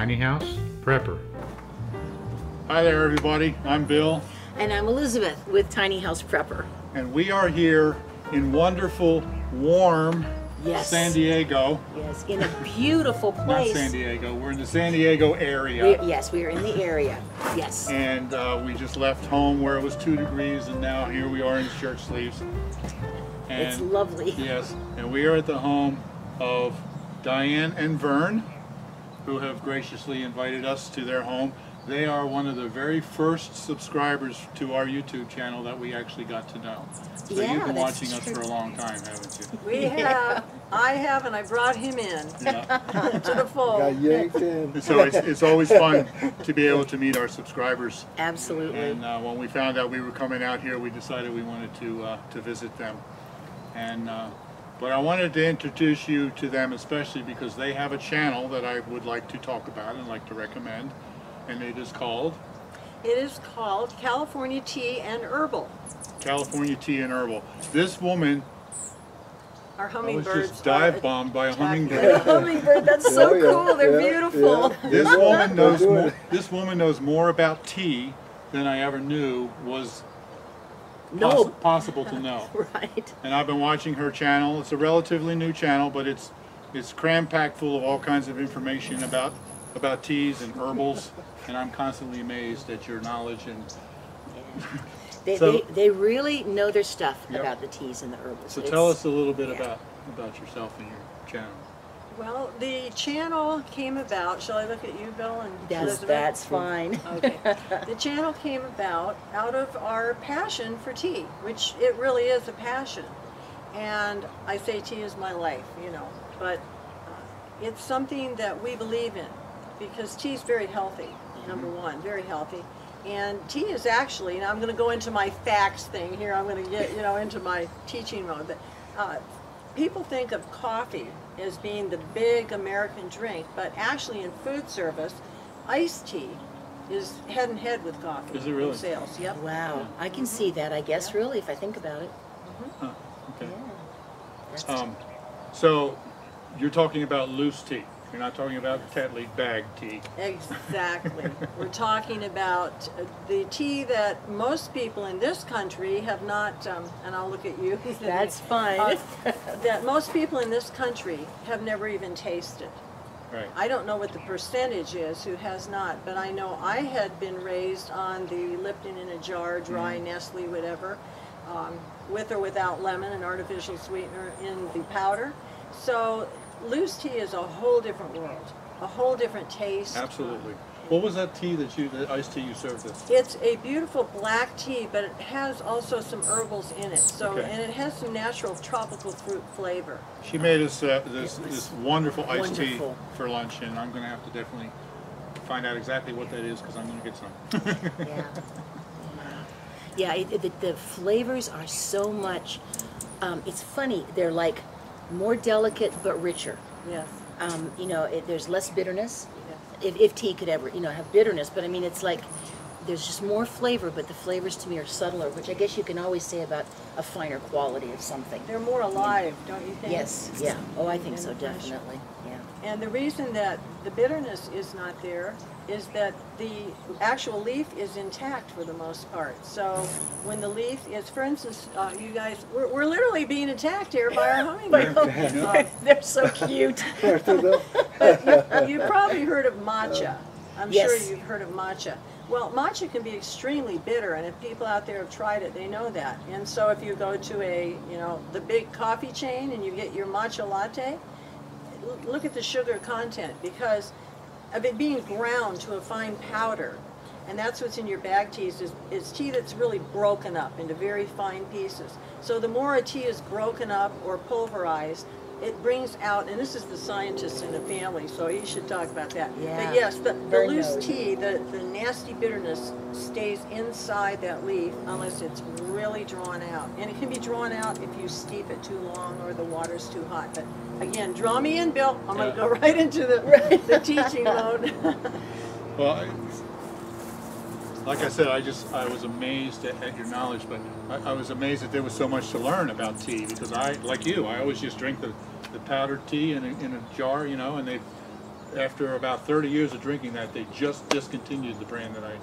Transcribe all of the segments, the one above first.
Tiny House Prepper. Hi there everybody, I'm Bill. And I'm Elizabeth with Tiny House Prepper. And we are here in wonderful, warm San Diego. Yes, in a beautiful place. Not San Diego, we're in the San Diego area. Yes, we are in the area, yes. And we just left home where it was 2 degrees and now here we are in shirt sleeves. And, it's lovely. Yes, and we are at the home of Diane and Vern, who have graciously invited us to their home. They are one of the very first subscribers to our YouTube channel that we actually got to know. So yeah, you've been watching us for a long time, haven't you? We have. I have, and I brought him in to the fold. Got yanked in. So it's always fun to be able to meet our subscribers. Absolutely. And when we found out we were coming out here, we decided we wanted to visit them. And but I wanted to introduce you to them, especially because they have a channel that I would like to talk about and like to recommend. And it is called? It is called California Tea and Herbal. California Tea and Herbal. This woman Our hummingbirds was just dive bombed by a hummingbird. A hummingbird, that's so cool. They're beautiful. Yeah. This woman knows more. This woman knows more about tea than I ever knew was possible to know. Right. And I've been watching her channel. It's a relatively new channel, but it's cram-packed full of all kinds of information about teas and herbals, and I'm constantly amazed at your knowledge. And They really know their stuff Yep. about the teas and the herbals. So tell us a little bit about yourself and your channel. Well, the channel came about. Shall I look at you, Bill, and Elizabeth? That's fine. Okay. The channel came about out of our passion for tea, which it really is a passion. And I say tea is my life, you know, but it's something that we believe in because tea is very healthy, number one, very healthy. And tea is actually, and I'm going to go into my facts thing here, I'm going to get, into my teaching mode, but people think of coffee as being the big American drink, but actually in food service, iced tea is head and head with coffee. Is it really? In sales, yep. Wow, I can see that, I guess, really, if I think about it. Huh, okay. Yeah. So you're talking about loose tea. You're not talking about Tetley bag tea. Exactly. We're talking about the tea that most people in this country have not, and I'll look at you. That's fine. That most people in this country have never even tasted. Right. I don't know what the percentage is who has not, but I know I had been raised on the Lipton in a jar, dry Nestle, whatever, with or without lemon and artificial sweetener in the powder. So loose tea is a whole different world, a whole different taste. Absolutely. What was that tea the iced tea you served us? It's a beautiful black tea, but it has also some herbals in it. So, Okay. and it has some natural tropical fruit flavor. She made us this wonderful iced tea Wonderful. for lunch, and I'm going to have to definitely find out exactly what that is because I'm going to get some. Yeah. Yeah, the flavors are so much, it's funny, they're like more delicate but richer. Yes. There's less bitterness. If tea could ever, have bitterness, but I mean, it's like there's just more flavor, but the flavors to me are subtler, which I guess you can always say about a finer quality of something. They're more alive, don't you think? Yes, yeah. Oh, I think so, definitely. Yeah. And the reason that the bitterness is not there is that the actual leaf is intact for the most part. So when the leaf is, for instance, you guys, we're literally being attacked here by our hummingbird. They're so cute. But you probably heard of matcha. I'm Yes. sure you've heard of matcha. Well, matcha can be extremely bitter, and if people out there have tried it, they know that. And so if you go to the big coffee chain and you get your matcha latte, look at the sugar content because of it being ground to a fine powder. And that's what's in your bag teas is tea that's really broken up into very fine pieces. So the more a tea is broken up or pulverized, it brings out, and this is the scientists in the family, so you should talk about that. Yeah. But yes, the Vern loose knows. tea, the nasty bitterness stays inside that leaf unless it's really drawn out. And it can be drawn out if you steep it too long or the water's too hot. But again, draw me in, Bill. I'm going to go right into the teaching mode. Well, like I said, I was amazed at your knowledge, but I was amazed that there was so much to learn about tea because like you, I always just drink the powdered tea in a jar, and after about 30 years of drinking that, they just discontinued the brand that I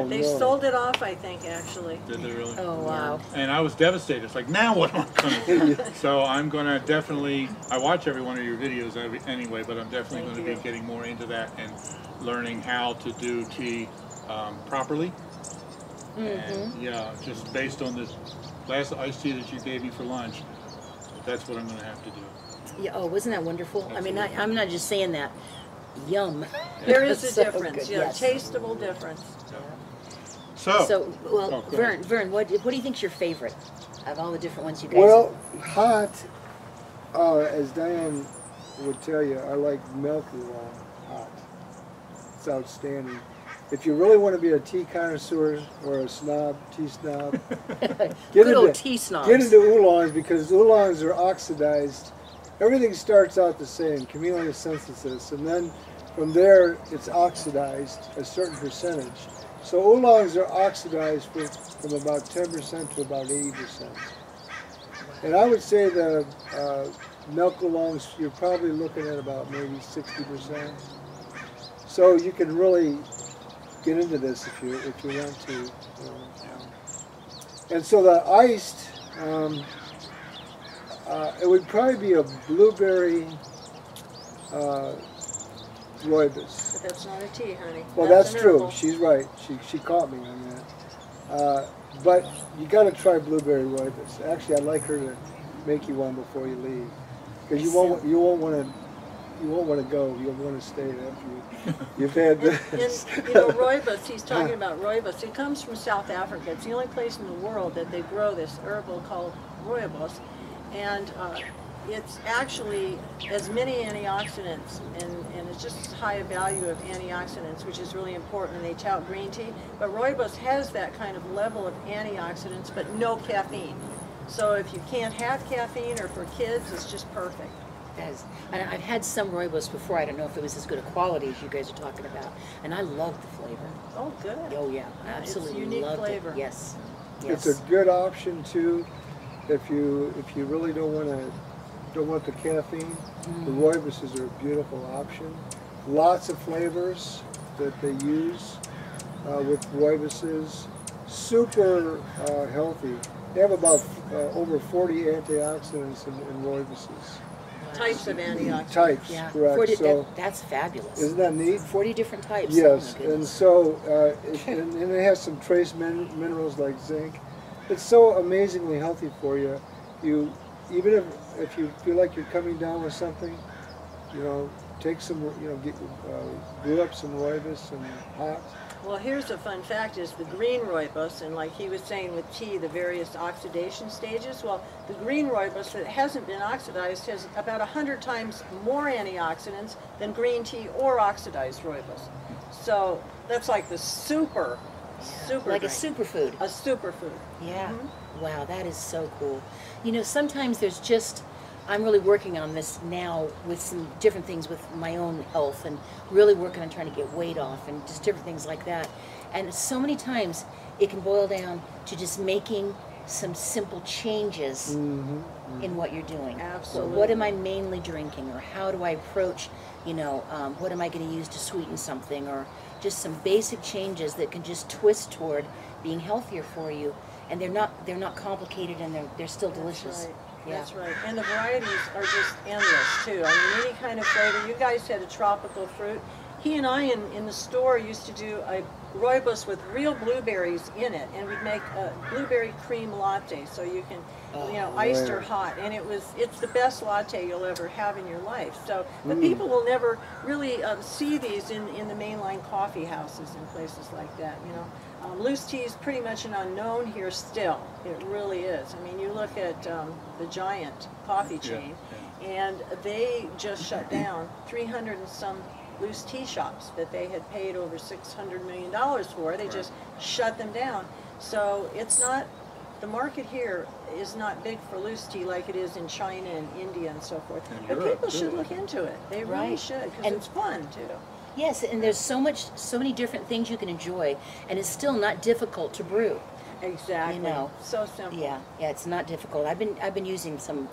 They sold it off, I think, actually. did. They really? Oh, wow. And I was devastated. It's like, now what am I going to do? So I'm going to definitely, I watch every one of your videos anyway, but I'm definitely going to be getting more into that and learning how to do tea properly. And yeah, just based on this last iced tea that you gave me for lunch, that's what I'm going to have to do. Yeah. Oh, wasn't that wonderful? Absolutely. I mean, I'm not just saying that. Yum. There is a So difference, good, yeah, yes. tasteable difference. So, Well, go ahead. Vern, what do you think's your favorite of all the different ones you guys? Well, hot, as Diane would tell you, I like milk oolong hot. It's outstanding. If you really want to be a tea connoisseur or a snob, tea snob, Good old tea snobs. get into oolongs, because oolongs are oxidized. Everything starts out the same, camellia synthesis, and then from there it's oxidized a certain percentage. So oolongs are oxidized from about 10% to about 80%. And I would say the milk oolongs, you're probably looking at about maybe 60%. So you can really get into this if you want to. You know. And so the iced, it would probably be a blueberry rooibos. But that's not a tea, honey. Well, that's an true. herbal. She's right. She caught me on that. But you got to try blueberry rooibos. Actually, I'd like her to make you one before you leave, because you won't want to go. You'll want to stay after you've had this. And you know, rooibos, he's talking about rooibos. It comes from South Africa. It's the only place in the world that they grow this herbal called rooibos. And it's actually as many antioxidants, and it's just as high a value of antioxidants, which is really important, and they tout green tea. But rooibos has that kind of level of antioxidants, but no caffeine. So if you can't have caffeine, or for kids, it's just perfect. And I've had some rooibos before. I don't know if it was as good a quality as you guys are talking about. And I love the flavor. Oh, good. Oh yeah, I absolutely It's unique loved flavor. it. Yes. It's a good option too, if you really don't want the caffeine. The rooibos are a beautiful option. Lots of flavors that they use with rooibos. Super healthy. They have about over 40 antioxidants in rooibos. Types of antioxidants. Types, Yeah. correct. 40, So that's fabulous. isn't that neat? 40 different types. Yes, Oh, my and goodness. so and it has some trace minerals like zinc. It's so amazingly healthy for you. You even if you feel like you're coming down with something, you know, take some, you know, brew up some rooibos and hot. Well, here's a fun fact, is the green rooibos, and like he was saying with tea, the various oxidation stages, well, the green rooibos that hasn't been oxidized has about 100 times more antioxidants than green tea or oxidized rooibos. So that's like the super Like drink. a superfood. A superfood. Yeah. Wow, that is so cool. You know, sometimes there's just, I'm really working on this now with some different things with my own health, and really working on trying to get weight off and just different things like that. And so many times it can boil down to just making some simple changes in what you're doing. Absolutely. What am I mainly drinking, or how do I approach, you know, what am I going to use to sweeten something, or just some basic changes that can just twist toward being healthier for you. And they're not complicated, and they're still delicious. Right. Yeah. That's right. And the varieties are just endless too. I mean, any kind of flavor. You guys had a tropical fruit. He and I in the store used to do a rooibos with real blueberries in it, and we'd make a blueberry cream latte, so you can, you know, iced or hot, and it's the best latte you'll ever have in your life. So, but people will never really see these in the mainline coffee houses and places like that. You know, loose tea is pretty much an unknown here still. It really is. I mean, you look at the Giant coffee chain, and they just shut down 300 and some loose tea shops that they had paid over $600 million for. They just shut them down. So it's not, the market here is not big for loose tea like it is in China and India and so forth. And But Europe, people should too. look into it. They really Right. should, because And- it's fun too. Yes, and there's so many different things you can enjoy, and it's still not difficult to brew. Exactly. You know. So simple. Yeah, it's not difficult. I've been using some,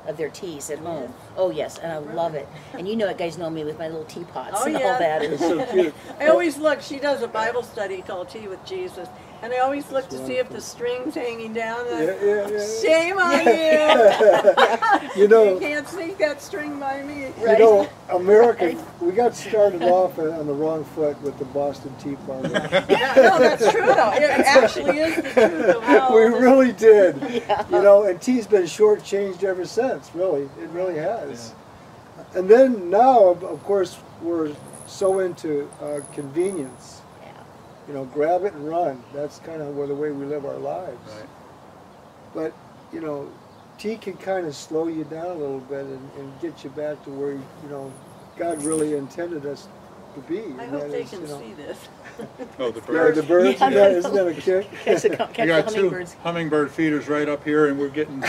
of their teas at home. Oh yes, and I love it. And you guys know me with my little teapots and all that. It's so cute. I always look. She does a Bible study called Tea with Jesus, and I always look to see if the string's hanging down. And shame on you! You can't sneak that string by me. Right? America, we got started off on the wrong foot with the Boston Tea Party. Yeah, no, that's true though. It actually is the truth of all We this. really did. And tea's been shortchanged ever since. Really, it really has. Yeah. And then now, of course, we're so into convenience. Grab it and run. That's kind of the way we live our lives. Right. But, tea can kind of slow you down a little bit and get you back to where, God really intended us to be. I hope they can see this. Oh, the Yeah, birds. the birds, Yeah, isn't that a kick? Catch We the got two hummingbirds. hummingbird feeders right up here, and we're getting.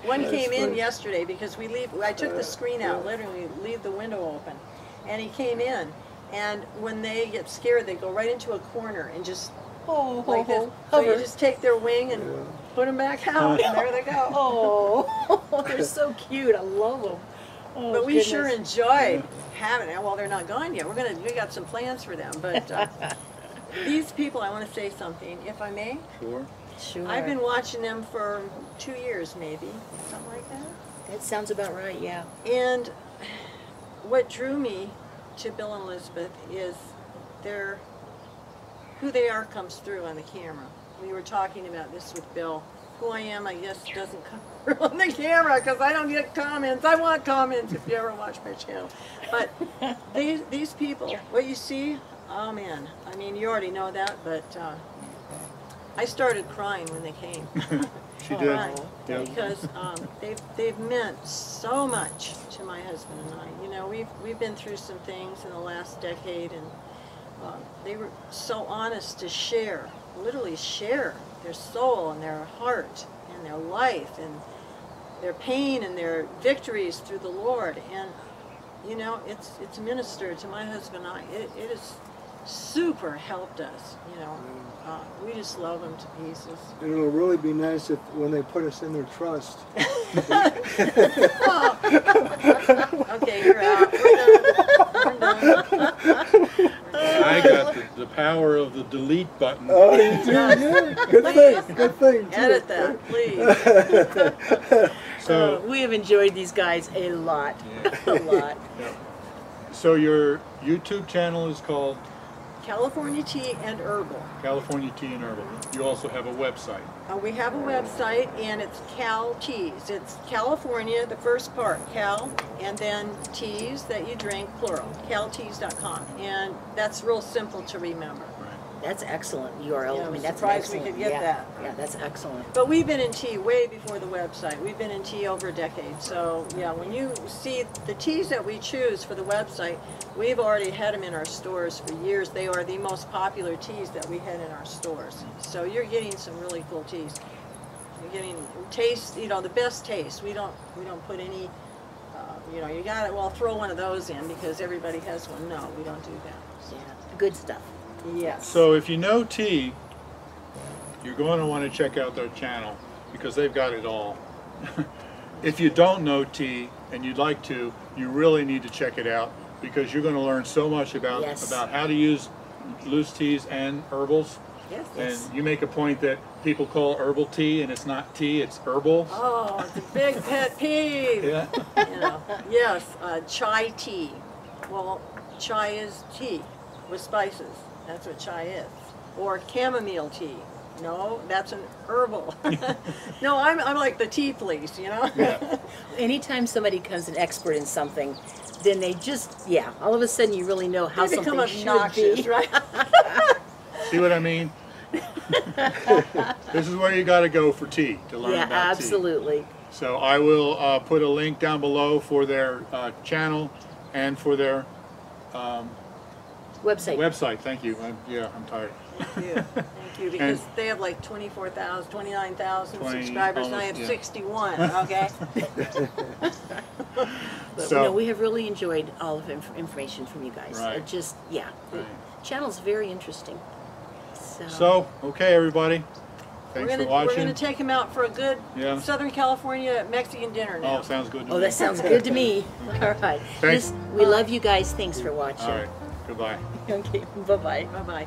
One came in yesterday because I took the screen out, literally leave the window open, and he came in. And when they get scared, they go right into a corner and just like this. So you just take their wing and put them back out, and there they go. Oh, they're so cute. I love them. Oh, But we goodness. sure enjoyed having it. Well, they're not gone yet. We got some plans for them. But these people, I want to say something, if I may. Sure. Sure. I've been watching them for 2 years, maybe, something like that. That sounds about right. Yeah. And what drew me to Bill and Elizabeth is who they are comes through on the camera. We were talking about this with Bill. Who I am, I guess, doesn't come through on the camera because I don't get comments. I want comments if you ever watch my channel. But these people, what you see, oh man, I mean, you already know that, but I started crying when they came. She did. Yeah. Because they've meant so much to my husband and I. We've been through some things in the last decade, and they were so honest to share, literally share their soul and their heart and their life and their pain and their victories through the Lord. And it's ministered to my husband and I. It has super helped us. We just love them to pieces. And it'll really be nice when they put us in their trust. Okay, you're out. We're done. I got the power of the delete button. Oh, you do? Yeah. Good thing. Too. Edit that, please. So we have enjoyed these guys a lot. A lot. Yeah. So your YouTube channel is called California Tea and Herbal. California Tea and Herbal. You also have a website. We have a website, and it's Cal Teas. It's California, the first part, Cal, and then teas that you drink, plural, calteas.com. And that's real simple to remember. That's excellent URL. Yeah, I mean, I'm that's surprised we excellent. could get that. Yeah, that's excellent. But we've been in tea way before the website. We've been in tea over a decade. So, yeah, when you see the teas that we choose for the website, we've already had them in our stores for years. They are the most popular teas that we had in our stores. So you're getting some really cool teas. You're getting taste, the best taste. We don't put any, you got it, well, throw one of those in because everybody has one. No, we don't do that. So. Yeah, good stuff. Yes. So if you know tea, you're going to want to check out their channel because they've got it all. If you don't know tea and you'd like to, you really need to check it out because you're going to learn so much about how to use loose teas and herbals. Yes. And you make a point that people call herbal tea and it's not tea, it's herbal. Oh, it's a big pet peeve. Yeah. Yes, chai tea. Well, chai is tea with spices. That's what chai is. Or chamomile tea. No, that's an herbal. No, I'm like the tea police, Yeah. Anytime somebody becomes an expert in something, then they just, all of a sudden you really know how They become something should obnoxious, be. right? See what I mean? This is where you got to go for tea to learn about tea. Absolutely. So I will put a link down below for their channel and for their Website. Thank you. I'm tired. Thank you, because they have like 24,000, 29,000 subscribers, and I have 61, okay? But So- we have really enjoyed all of information from you guys. Right. The channel's very interesting. So, okay, everybody. Thanks for watching. We're gonna take him out for a good Yeah. Southern California Mexican dinner now. Oh, sounds good to Oh, me. that sounds good to me. All right. Thanks. We love you guys. Thanks for watching. All right. Goodbye. Okay. Bye-bye. Bye bye.